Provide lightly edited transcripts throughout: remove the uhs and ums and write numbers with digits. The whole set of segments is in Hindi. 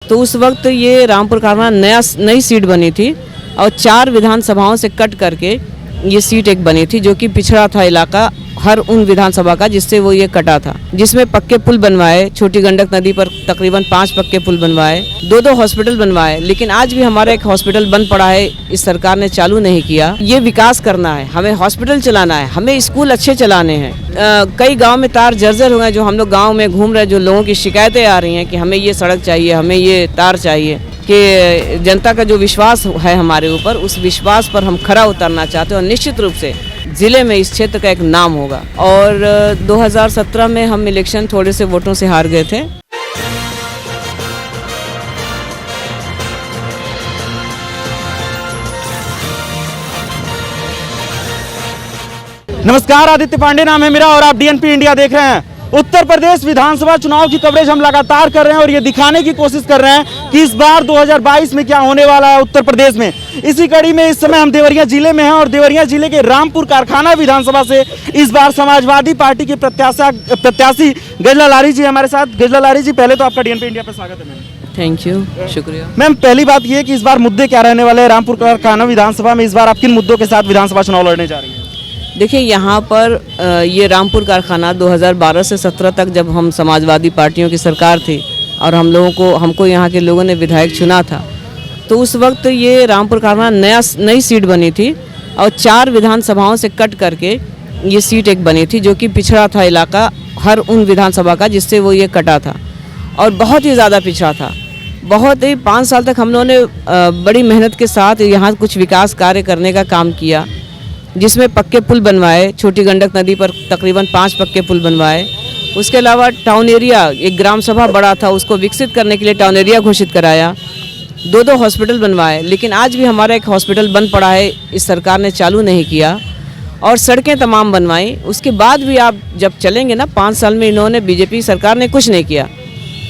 तो उस वक्त ये रामपुर कारखाना नई सीट बनी थी और 4 विधानसभाओं से कट करके ये सीट एक बनी थी, जो कि पिछड़ा था इलाका हर उन विधानसभा का जिससे वो ये कटा था, जिसमें पक्के पुल बनवाए, छोटी गंडक नदी पर तकरीबन 5 पक्के पुल बनवाए, 2 हॉस्पिटल बनवाए। लेकिन आज भी हमारा एक हॉस्पिटल बंद पड़ा है, इस सरकार ने चालू नहीं किया। ये विकास करना है, हमें हॉस्पिटल चलाना है, हमें स्कूल अच्छे चलाने हैं। कई गाँव में तार जर्जर हो गए, जो हम लोग गाँव में घूम रहे, जो लोगों की शिकायतें आ रही हैं कि हमें ये सड़क चाहिए, हमें ये तार चाहिए, कि जनता का जो विश्वास है हमारे ऊपर, उस विश्वास पर हम खरा उतरना चाहते हैं और निश्चित रूप से ज़िले में इस क्षेत्र का एक नाम होगा। और 2017 में हम इलेक्शन थोड़े से वोटों से हार गए थे। नमस्कार, आदित्य पांडे नाम है मेरा और आप डीएनपी इंडिया देख रहे हैं। उत्तर प्रदेश विधानसभा चुनाव की कवरेज हम लगातार कर रहे हैं और ये दिखाने की कोशिश कर रहे हैं कि इस बार 2022 में क्या होने वाला है उत्तर प्रदेश में। इसी कड़ी में इस समय हम देवरिया जिले में हैं और देवरिया जिले के रामपुर कारखाना विधानसभा से इस बार समाजवादी पार्टी के प्रत्याशी गजला लारी जी हमारे साथ। गजला लारी जी, पहले तो आपका डीएनपी इंडिया पर स्वागत है मैम। थैंक यू, शुक्रिया मैम। पहली बात ये कि इस बार मुद्दे क्या रहने वाले हैं रामपुर कारखाना विधानसभा में, इस बार आप किन मुद्दों के साथ विधानसभा चुनाव लड़ने जा रही हैं? देखिए, यहाँ पर ये रामपुर कारखाना 2012 से 17 तक जब हम समाजवादी पार्टियों की सरकार थी और हमको यहाँ के लोगों ने विधायक चुना था, तो उस वक्त ये रामपुर कारखाना नई सीट बनी थी और 4 विधानसभाओं से कट करके ये सीट एक बनी थी, जो कि पिछड़ा था इलाका हर उन विधानसभा का जिससे वो ये कटा था और बहुत ही ज़्यादा पिछड़ा था। बहुत ही 5 साल तक हम लोगों ने बड़ी मेहनत के साथ यहाँ कुछ विकास कार्य करने का काम किया, जिसमें पक्के पुल बनवाए, छोटी गंडक नदी पर तकरीबन 5 पक्के पुल बनवाए। उसके अलावा टाउन एरिया, एक ग्राम सभा बड़ा था, उसको विकसित करने के लिए टाउन एरिया घोषित कराया, 2 हॉस्पिटल बनवाए। लेकिन आज भी हमारा एक हॉस्पिटल बंद पड़ा है, इस सरकार ने चालू नहीं किया। और सड़कें तमाम बनवाई। उसके बाद भी आप जब चलेंगे ना, 5 साल में इन्होंने, बीजेपी सरकार ने कुछ नहीं किया।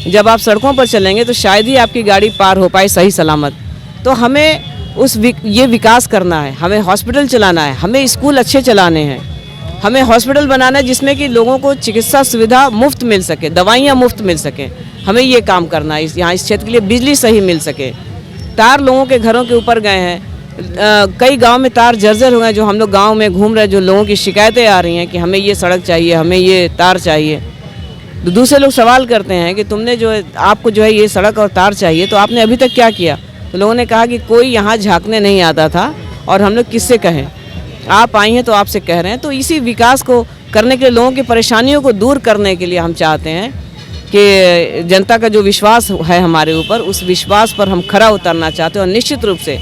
जब आप सड़कों पर चलेंगे तो शायद ही आपकी गाड़ी पार हो पाए सही सलामत। तो हमें ये विकास करना है, हमें हॉस्पिटल चलाना है, हमें स्कूल अच्छे चलाने हैं, हमें हॉस्पिटल बनाना है जिसमें कि लोगों को चिकित्सा सुविधा मुफ्त मिल सके, दवाइयाँ मुफ्त मिल सकें। हमें ये काम करना है, यहाँ इस क्षेत्र के लिए बिजली सही मिल सके। तार लोगों के घरों के ऊपर गए हैं, कई गांव में तार जर्जर हो गए, जो हम लोग गांव में घूम रहे, जो लोगों की शिकायतें आ रही हैं कि हमें ये सड़क चाहिए, हमें ये तार चाहिए। तो दूसरे लोग सवाल करते हैं कि तुमने आपको है ये सड़क और तार चाहिए, तो आपने अभी तक क्या किया? तो लोगों ने कहा कि कोई यहाँ झांकने नहीं आता था और हम लोग किससे कहें, आप आई हैं तो आपसे कह रहे हैं। तो इसी विकास को करने के लिए, लोगों की परेशानियों को दूर करने के लिए हम चाहते हैं कि जनता का जो विश्वास है हमारे ऊपर, उस विश्वास पर हम खरा उतरना चाहते हैं। और निश्चित रूप से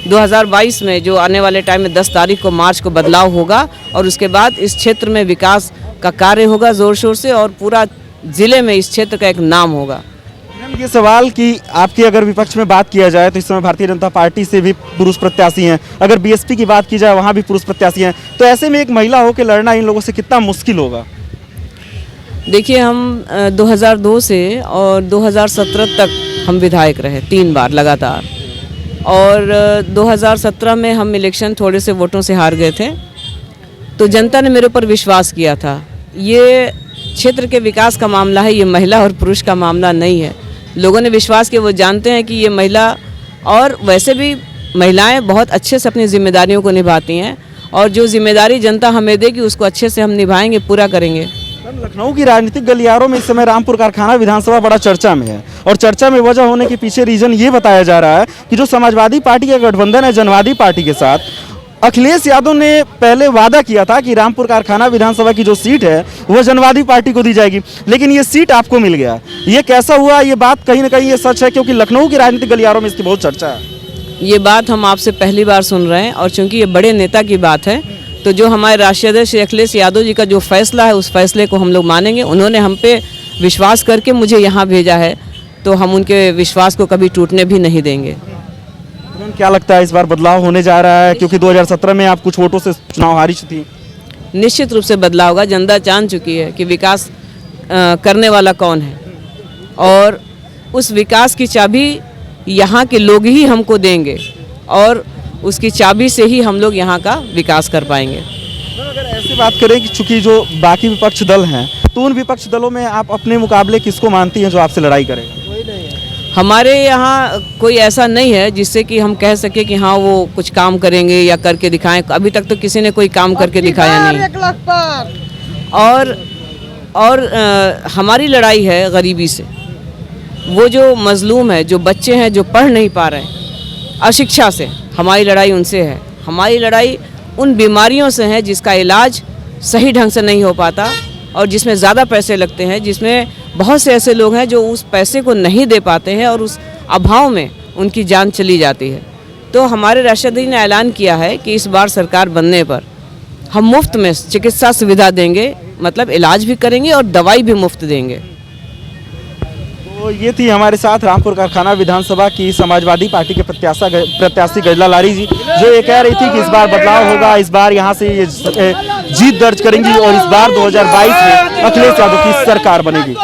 2022 में जो आने वाले टाइम में 10 तारीख को मार्च को बदलाव होगा और उसके बाद इस क्षेत्र में विकास का कार्य होगा ज़ोर शोर से और पूरा ज़िले में इस क्षेत्र का एक नाम होगा। ये सवाल कि आपकी अगर विपक्ष में बात किया जाए तो इस समय भारतीय जनता पार्टी से भी पुरुष प्रत्याशी हैं, अगर बीएसपी की बात की जाए वहाँ भी पुरुष प्रत्याशी हैं, तो ऐसे में एक महिला होकर लड़ना इन लोगों से कितना मुश्किल होगा? देखिए, हम 2002 से और 2017 तक हम विधायक रहे 3 बार लगातार, और 2017 में हम इलेक्शन थोड़े से वोटों से हार गए थे। तो जनता ने मेरे ऊपर विश्वास किया था। ये क्षेत्र के विकास का मामला है, ये महिला और पुरुष का मामला नहीं है। लोगों ने विश्वास किया, वो जानते हैं कि ये महिला, और वैसे भी महिलाएं बहुत अच्छे से अपनी जिम्मेदारियों को निभाती हैं और जो जिम्मेदारी जनता हमें देगी उसको अच्छे से हम निभाएंगे, पूरा करेंगे। लखनऊ की राजनीतिक गलियारों में इस समय रामपुर कारखाना विधानसभा बड़ा चर्चा में है और चर्चा में वजह होने के पीछे रीजन ये बताया जा रहा है कि जो समाजवादी पार्टी का गठबंधन है जनवादी पार्टी के साथ, अखिलेश यादव ने पहले वादा किया था कि रामपुर कारखाना विधानसभा की जो सीट है वह जनवादी पार्टी को दी जाएगी, लेकिन ये सीट आपको मिल गया। ये कैसा हुआ? ये बात कहीं ना कहीं ये सच है, क्योंकि लखनऊ की राजनीतिक गलियारों में इसकी बहुत चर्चा है। ये बात हम आपसे पहली बार सुन रहे हैं और चूंकि ये बड़े नेता की बात है, तो जो हमारे राष्ट्रीय अध्यक्ष अखिलेश यादव जी का जो फैसला है उस फैसले को हम लोग मानेंगे। उन्होंने हम पे विश्वास करके मुझे यहाँ भेजा है, तो हम उनके विश्वास को कभी टूटने भी नहीं देंगे। क्या लगता है इस बार बदलाव होने जा रहा है, क्योंकि 2017 में आप कुछ वोटों से चुनाव हारी थी? निश्चित रूप से बदलाव होगा। जनता जान चुकी है कि विकास करने वाला कौन है और उस विकास की चाबी यहाँ के लोग ही हमको देंगे और उसकी चाबी से ही हम लोग यहाँ का विकास कर पाएंगे। अगर ऐसी बात करें कि चूंकि जो बाकी विपक्ष दल हैं, तो उन विपक्ष दलों में आप अपने मुकाबले किसको मानती हैं जो आपसे लड़ाई करेगा? हमारे यहाँ कोई ऐसा नहीं है जिससे कि हम कह सके कि हाँ वो कुछ काम करेंगे या करके दिखाएं। अभी तक तो किसी ने कोई काम करके दिखाया नहीं। और हमारी लड़ाई है गरीबी से। वो जो मजलूम है, जो बच्चे हैं जो पढ़ नहीं पा रहे, अशिक्षा से हमारी लड़ाई उनसे है। हमारी लड़ाई उन बीमारियों से है जिसका इलाज सही ढंग से नहीं हो पाता और जिसमें ज़्यादा पैसे लगते हैं, जिसमें बहुत से ऐसे लोग हैं जो उस पैसे को नहीं दे पाते हैं और उस अभाव में उनकी जान चली जाती है। तो हमारे राष्ट्रपति ने ऐलान किया है कि इस बार सरकार बनने पर हम मुफ्त में चिकित्सा सुविधा देंगे, मतलब इलाज भी करेंगे और दवाई भी मुफ्त देंगे। तो ये थी हमारे साथ रामपुर कारखाना विधानसभा की समाजवादी पार्टी के प्रत्याशी गजला लारी जी, जो ये कह रही थी कि इस बार बदलाव होगा, इस बार यहाँ से ये जीत दर्ज करेंगी और इस बार 2022 में अखिलेश यादव की सरकार बनेगी।